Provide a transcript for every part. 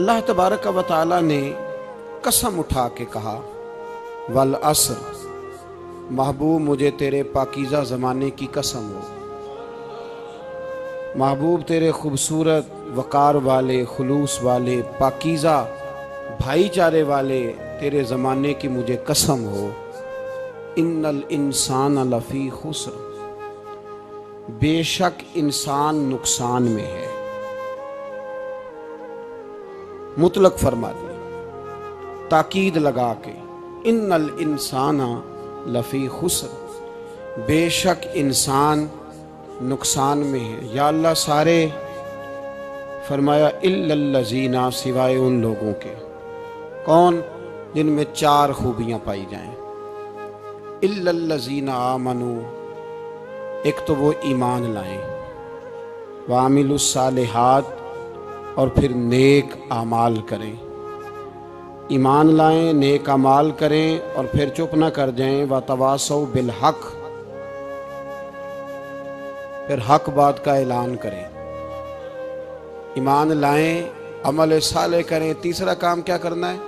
اللہ تبارک و تعالی نے قسم اٹھا کے کہا والعصر، محبوب مجھے تیرے پاکیزہ زمانے کی قسم ہو، محبوب تیرے خوبصورت وقار والے، خلوص والے، پاکیزہ بھائی چارے والے تیرے زمانے کی مجھے قسم ہو، ان الانسان لفی خسر، بے شک انسان نقصان میں ہے۔ مطلق فرما دیا، تاکید لگا کے، ان الانسان لفی خسر، بے شک انسان نقصان میں ہے۔ یا اللہ سارے فرمایا الا الذین، سوائے ان لوگوں کے، کون؟ جن میں چار خوبیاں پائی جائیں۔ الا الذین آمنوا، ایک تو وہ ایمان لائیں، وعملوا الصالحات، اور پھر نیک اعمال کریں۔ ایمان لائیں، نیک اعمال کریں، اور پھر چپ نہ کر جائیں، وتواصوا بالحق، پھر حق بات کا اعلان کریں۔ ایمان لائیں، عمل صالح کریں، تیسرا کام کیا کرنا ہے؟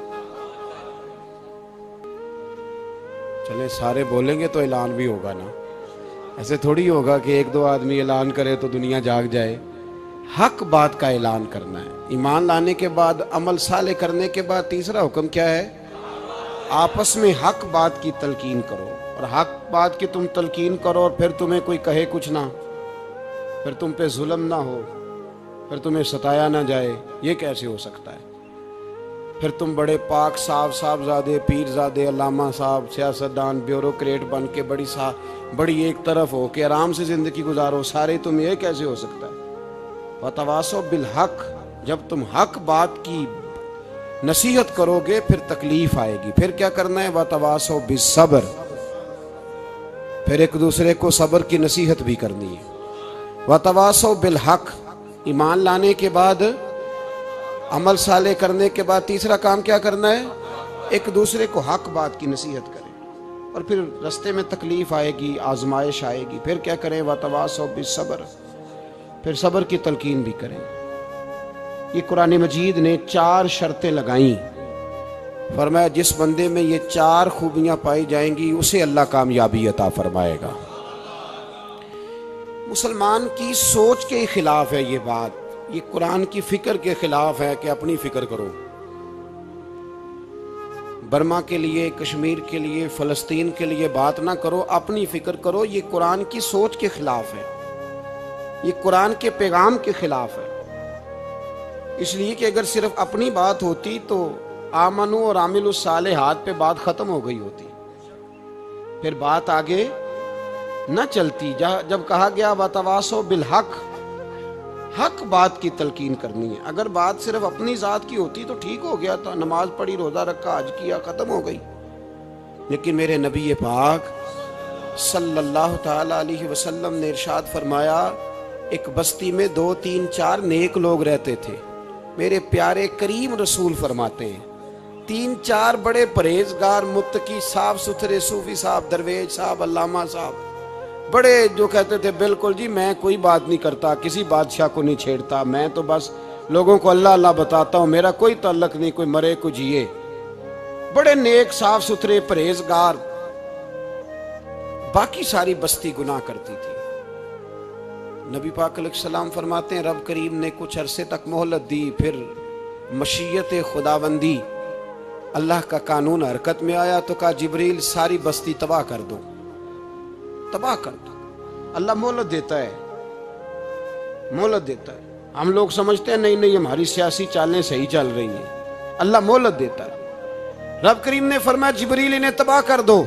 چلیں سارے بولیں گے تو اعلان بھی ہوگا نا، ایسے تھوڑی ہوگا کہ ایک دو آدمی اعلان کرے تو دنیا جاگ جائے۔ حق بات کا اعلان کرنا ہے۔ ایمان لانے کے بعد، عمل صالح کرنے کے بعد تیسرا حکم کیا ہے؟ آپس میں حق بات کی تلقین کرو، اور حق بات کی تم تلقین کرو، اور پھر تمہیں کوئی کہے کچھ نہ، پھر تم پہ ظلم نہ ہو، پھر تمہیں ستایا نہ جائے، یہ کیسے ہو سکتا ہے؟ پھر تم بڑے پاک صاحبزادے، پیرزادے، علامہ صاحب، سیاستدان، بیوروکریٹ بن کے بڑی ایک طرف ہو کہ آرام سے زندگی گزارو سارے، تم یہ کیسے ہو سکتا ہے؟ وتواصوا بالحق، جب تم حق بات کی نصیحت کرو گے پھر تکلیف آئے گی، پھر کیا کرنا ہے؟ وتواصوا بالصبر، پھر ایک دوسرے کو صبر کی نصیحت بھی کرنی ہے۔ وتواصوا بالحق، ایمان لانے کے بعد، عمل صالح کرنے کے بعد تیسرا کام کیا کرنا ہے؟ ایک دوسرے کو حق بات کی نصیحت کریں، اور پھر رستے میں تکلیف آئے گی، آزمائش آئے گی، پھر کیا کریں؟ وتواصوا بالصبر، پھر صبر کی تلقین بھی کریں۔ یہ قرآن مجید نے 4 شرطیں لگائیں، فرمایا جس بندے میں یہ 4 خوبیاں پائی جائیں گی اسے اللہ کامیابی عطا فرمائے گا۔ مسلمان کی سوچ کے خلاف ہے یہ بات، یہ قرآن کی فکر کے خلاف ہے کہ اپنی فکر کرو، برما کے لیے، کشمیر کے لیے، فلسطین کے لیے بات نہ کرو، اپنی فکر کرو۔ یہ قرآن کی سوچ کے خلاف ہے، یہ قرآن کے پیغام کے خلاف ہے، اس لیے کہ اگر صرف اپنی بات ہوتی تو آمنو اور عاملوا الصالحات پہ بات ختم ہو گئی ہوتی، پھر بات آگے نہ چلتی۔ جب کہا گیا وتواصوا بالحق، حق بات کی تلقین کرنی ہے۔ اگر بات صرف اپنی ذات کی ہوتی تو ٹھیک ہو گیا تھا، نماز پڑھی، روزہ رکھا، حج کیا، ختم ہو گئی، لیکن میرے نبی پاک صلی اللہ تعالی علیہ وسلم نے ارشاد فرمایا، ایک بستی میں 2 3 4 نیک لوگ رہتے تھے۔ میرے پیارے کریم رسول فرماتے ہیں 3 4 بڑے پرہیزگار، متقی، صاف ستھرے صوفی صاحب، درویش صاحب، علامہ صاحب، بڑے جو کہتے تھے بالکل جی میں کوئی بات نہیں کرتا، کسی بادشاہ کو نہیں چھیڑتا، میں تو بس لوگوں کو اللہ اللہ بتاتا ہوں، میرا کوئی تعلق نہیں، کوئی مرے کوئی جیے، بڑے نیک، صاف ستھرے، پرہیزگار۔ باقی ساری بستی گناہ کرتی تھی۔ نبی پاک علیہ السلام فرماتے ہیں رب کریم نے کچھ عرصے تک مہلت دی، پھر مشیت خداوندی، اللہ کا قانون حرکت میں آیا تو کہا جبریل ساری بستی تباہ کر دو، تباہ کر دو۔ اللہ مہلت دیتا ہے، مہلت دیتا ہے۔ ہم لوگ سمجھتے ہیں نہیں ہماری سیاسی چالیں صحیح چل رہی ہیں، اللہ مہلت دیتا ہے۔ رب کریم نے فرمایا جبریل انہیں تباہ کر دو۔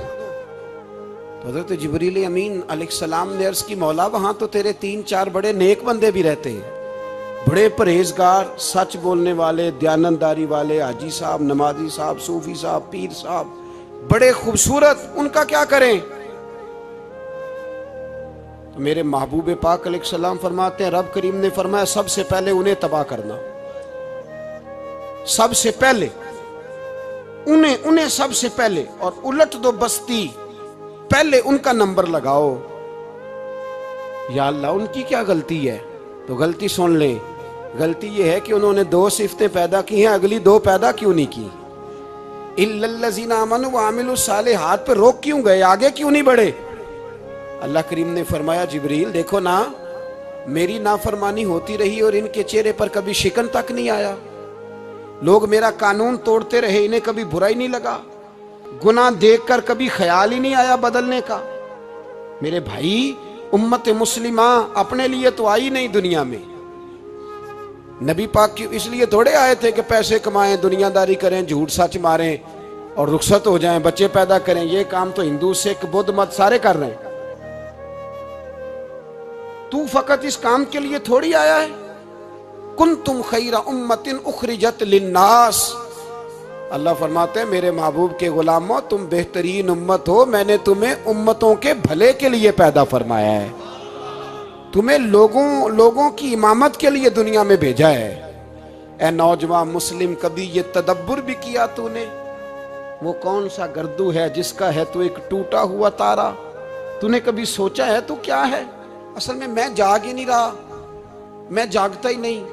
حضرت جبریل امین علیہ السلام نے عرض کی مولا وہاں تو تیرے 3 4 بڑے نیک بندے بھی رہتے ہیں، بڑے پرہیزگار، سچ بولنے والے، دیانتداری والے، حاجی صاحب، نمازی صاحب، صوفی صاحب، پیر صاحب، بڑے خوبصورت، ان کا کیا کریں؟ تو میرے محبوب پاک علیہ السلام فرماتے ہیں رب کریم نے فرمایا سب سے پہلے انہیں تباہ کرنا، سب سے پہلے انہیں سب سے پہلے، اور الٹ دو بستی، پہلے ان کا نمبر لگاؤ۔ یا اللہ ان کی کیا غلطی ہے؟ تو غلطی سن لیں، غلطی یہ ہے کہ انہوں نے 2 صفتیں پیدا کی ہیں، اگلی 2 پیدا کیوں نہیں کی؟ اِلَّا الَّذِينَ آمَنُوا وَعَمِلُوا الصَّالِحَاتِ پہ روک کیوں گئے، آگے کیوں نہیں بڑھے؟ اللہ کریم نے فرمایا جبریل دیکھو نا، میری نافرمانی ہوتی رہی اور ان کے چہرے پر کبھی شکن تک نہیں آیا، لوگ میرا قانون توڑتے رہے، انہیں کبھی برا ہی نہیں لگا، گناہ دیکھ کر کبھی خیال ہی نہیں آیا بدلنے کا۔ میرے بھائی، امت مسلمہ اپنے لیے تو آئی نہیں دنیا میں، نبی پاک کی اس لیے تھوڑے آئے تھے کہ پیسے کمائیں، دنیا داری کریں، جھوٹ سچ ماریں اور رخصت ہو جائیں، بچے پیدا کریں۔ یہ کام تو ہندو سکھ بدھ مت سارے کر رہے ہیں، تو فقط اس کام کے لیے تھوڑی آیا ہے۔ کنتم خیر امت اخرجت للناس، اللہ فرماتے ہیں میرے محبوب کے غلاموں تم بہترین امت ہو، میں نے تمہیں امتوں کے بھلے کے لیے پیدا فرمایا ہے، تمہیں لوگوں کی امامت کے لیے دنیا میں بھیجا ہے۔ اے نوجوان مسلم، کبھی یہ تدبر بھی کیا تو نے؟ وہ کون سا گردو ہے جس کا ہے تو ایک ٹوٹا ہوا تارا؟ تو نے کبھی سوچا ہے تو کیا ہے؟ اصل میں جاگ ہی نہیں رہا، میں جاگتا ہی نہیں،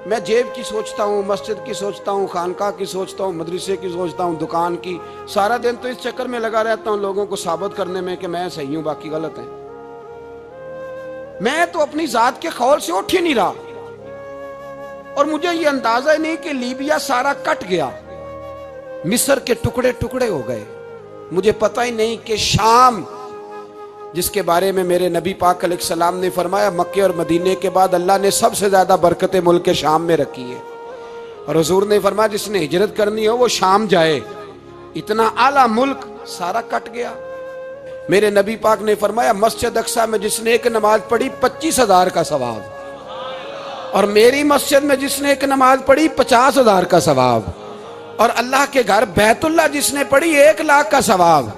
میں جیب کی سوچتا ہوں، مسجد کی سوچتا ہوں، خانقاہ کی سوچتا ہوں، مدرسے کی سوچتا ہوں، دکان کی، سارا دن تو اس چکر میں لگا رہتا ہوں لوگوں کو ثابت کرنے میں کہ میں صحیح ہوں باقی غلط ہیں۔ میں تو اپنی ذات کے خول سے اٹھ ہی نہیں رہا، اور مجھے یہ اندازہ ہی نہیں کہ لیبیا سارا کٹ گیا، مصر کے ٹکڑے ٹکڑے ہو گئے، مجھے پتہ ہی نہیں کہ شام، جس کے بارے میں میرے نبی پاک علیہ السلام نے فرمایا مکے اور مدینے کے بعد اللہ نے سب سے زیادہ برکتیں ملک شام میں رکھی ہے، اور حضور نے فرمایا جس نے ہجرت کرنی ہو وہ شام جائے، اتنا اعلیٰ ملک سارا کٹ گیا۔ میرے نبی پاک نے فرمایا مسجد اقصی میں جس نے ایک نماز پڑھی 25,000 کا ثواب، اور میری مسجد میں جس نے ایک نماز پڑھی 50,000 کا ثواب، اور اللہ کے گھر بیت اللہ جس نے پڑھی 1,00,000 کا ثواب۔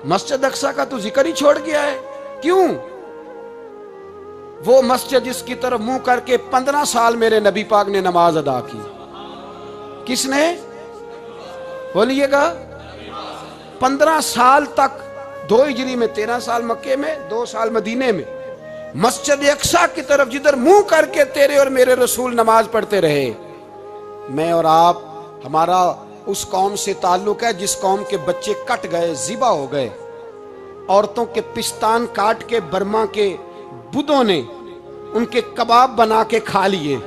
مسجد اقصی کا تو ذکر ہی چھوڑ گیا ہے، کیوں؟ وہ مسجد جس کی طرف منہ کر کے 15 سال میرے نبی پاک نے نماز ادا کی، کس نے؟ بولیے گا، 15 سال تک، 2 ہجری میں 13 سال مکے میں، 2 سال مدینے میں، مسجد اقصی کی طرف جدھر منہ کر کے تیرے اور میرے رسول نماز پڑھتے رہے۔ میں اور آپ، ہمارا اس قوم سے تعلق ہے جس قوم کے بچے کٹ گئے، ذبح ہو گئے، عورتوں کے پستان کاٹ کے برما کے بدھوں نے ان کے کباب بنا کے کھا لیے،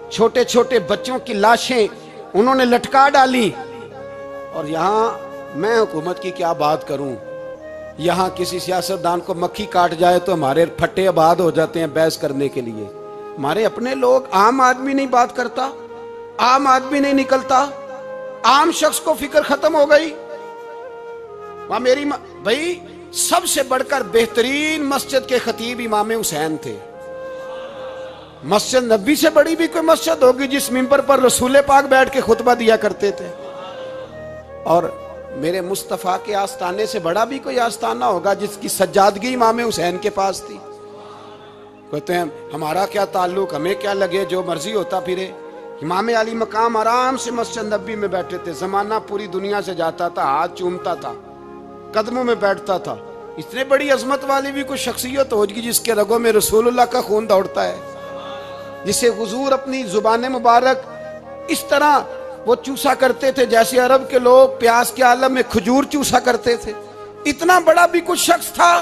چھوٹے چھوٹے بچوں کی لاشیں انہوں نے لٹکا ڈالی، اور یہاں میں حکومت کی کیا بات کروں، یہاں کسی سیاستدان کو مکھی کاٹ جائے تو ہمارے پھٹے آباد ہو جاتے ہیں بحث کرنے کے لیے، ہمارے اپنے لوگ، عام آدمی نہیں بات کرتا، عام آدمی نہیں نکلتا، عام شخص کو فکر ختم ہو گئی۔ وہاں میری بھائی سب سے بڑھ کر بہترین مسجد کے خطیب امام حسین تھے، مسجد نبی سے بڑی بھی کوئی مسجد ہوگی جس منبر پر رسول پاک بیٹھ کے خطبہ دیا کرتے تھے، اور میرے مصطفیٰ کے آستانے سے بڑا بھی کوئی آستانہ ہوگا جس کی سجادگی امام حسین کے پاس تھی۔ کہتے ہیں ہمارا کیا تعلق، ہمیں کیا لگے، جو مرضی ہوتا پھرے۔ امام علی مقام آرام سے مسجد نبی میں بیٹھے تھے، زمانہ پوری دنیا سے جاتا تھا، ہاتھ چومتا تھا، قدموں میں بیٹھتا تھا۔ اتنے بڑی عظمت والی بھی کوئی شخصیت ہوگی جس کے رگوں میں رسول اللہ کا خون دوڑتا ہے، جسے حضور اپنی زبان مبارک اس طرح وہ چوسا کرتے تھے جیسے عرب کے لوگ پیاس کے عالم میں کھجور چوسا کرتے تھے۔ اتنا بڑا بھی کچھ شخص تھا،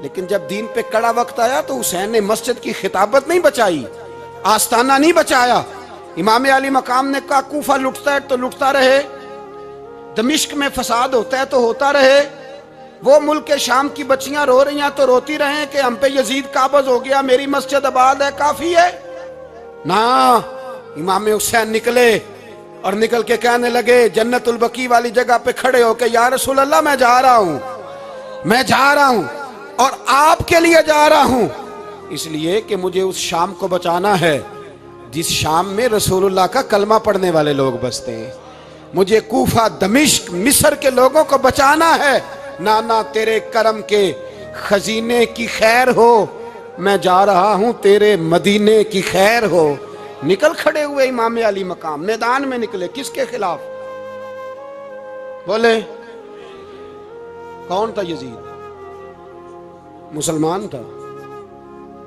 لیکن جب دین پہ کڑا وقت آیا تو حسین نے مسجد کی خطابت نہیں بچائی، آستانہ نہیں بچایا۔ امام علی مقام نے کہا کوفہ لٹتا ہے تو لٹتا رہے، دمشق میں فساد ہوتا ہے تو ہوتا رہے، وہ ملک شام کی بچیاں رو رہی ہیں تو روتی رہیں کہ ہم پہ یزید قابض ہو گیا، میری مسجد آباد ہے، کافی ہے نا۔ امام حسین نکلے اور نکل کے کہنے لگے جنت البقیع والی جگہ پہ کھڑے ہو کے یا رسول اللہ میں جا رہا ہوں اور آپ کے لیے جا رہا ہوں، اس لیے کہ مجھے اس شام کو بچانا ہے جس شام میں رسول اللہ کا کلمہ پڑھنے والے لوگ بستے ہیں، مجھے کوفہ دمشق مصر کے لوگوں کو بچانا ہے۔ نانا تیرے کرم کے خزینے کی خیر ہو، میں جا رہا ہوں تیرے مدینے کی خیر ہو۔ نکل کھڑے ہوئے امام علی مقام، میدان میں نکلے، کس کے خلاف؟ بولے کون تھا؟ یزید مسلمان تھا،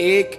1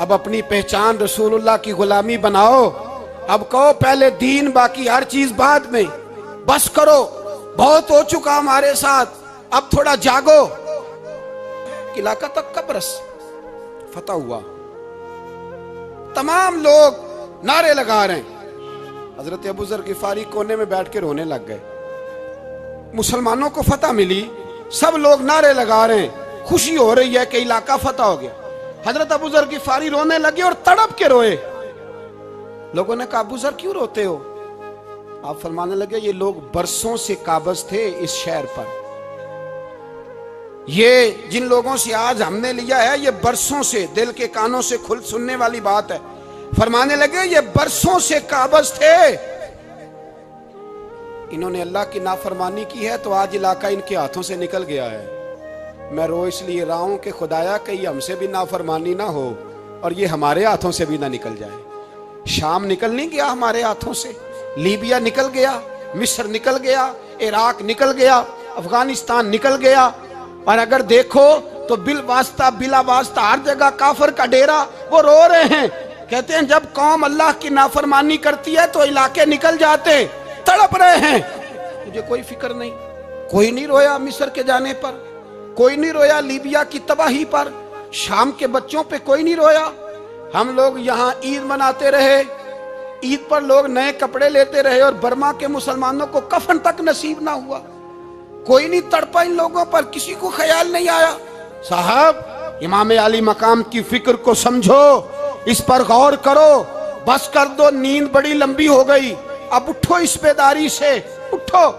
اب اپنی پہچان رسول اللہ کی غلامی بناؤ. اب کہو پہلے دین باقی ہر چیز بعد میں. بس کرو, بہت ہو چکا ہمارے ساتھ, اب تھوڑا جاگو. علاقہ تک قبرص فتح ہوا, تمام لوگ نعرے لگا رہے ہیں. حضرت ابو ذر غفاری کونے میں بیٹھ کے رونے لگ گئے. مسلمانوں کو فتح ملی, سب لوگ نعرے لگا رہے ہیں, خوشی ہو رہی ہے کہ علاقہ فتح ہو گیا. حضرت ابو ذر غفاری رونے لگے اور تڑپ کے روئے. لوگوں نے کہا ابو ذر کیوں روتے ہو؟ آپ فرمانے لگے یہ لوگ برسوں سے قابض تھے اس شہر پر, یہ جن لوگوں سے آج ہم نے لیا ہے یہ برسوں سے, دل کے کانوں سے کھل سننے والی بات ہے. فرمانے لگے یہ برسوں سے قابض تھے, انہوں نے اللہ کی نافرمانی کی ہے تو آج علاقہ ان کے ہاتھوں سے نکل گیا ہے. میں رو اس لیے رہا ہوں کہ خدایا کہیں ہم سے بھی نافرمانی نہ ہو اور یہ ہمارے ہاتھوں سے بھی نہ نکل جائے. شام نکل نہیں گیا ہمارے ہاتھوں سے, لیبیا نکل گیا, مصر نکل گیا, عراق نکل گیا, افغانستان نکل گیا, اور اگر دیکھو تو بالواسطہ بلا واسطہ ہر جگہ کافر کا ڈیرا. وہ رو رہے ہیں, کہتے ہیں جب قوم اللہ کی نافرمانی کرتی ہے تو علاقے نکل جاتے, تڑپ رہے ہیں. مجھے کوئی فکر نہیں, کوئی نہیں رویا مصر کے جانے پر, کوئی نہیں رویا لیبیا کی تباہی پر, شام کے بچوں پہ کوئی نہیں رویا. ہم لوگ یہاں عید مناتے رہے, عید پر لوگ نئے کپڑے لیتے رہے اور برما کے مسلمانوں کو کفن تک نصیب نہ ہوا. کوئی نہیں تڑپا ان لوگوں پر, کسی کو خیال نہیں آیا. صاحب امام علی مقام کی فکر کو سمجھو, اس پر غور کرو, بس کر دو, نیند بڑی لمبی ہو گئی, اب اٹھو اس بیداری سے, اٹھو.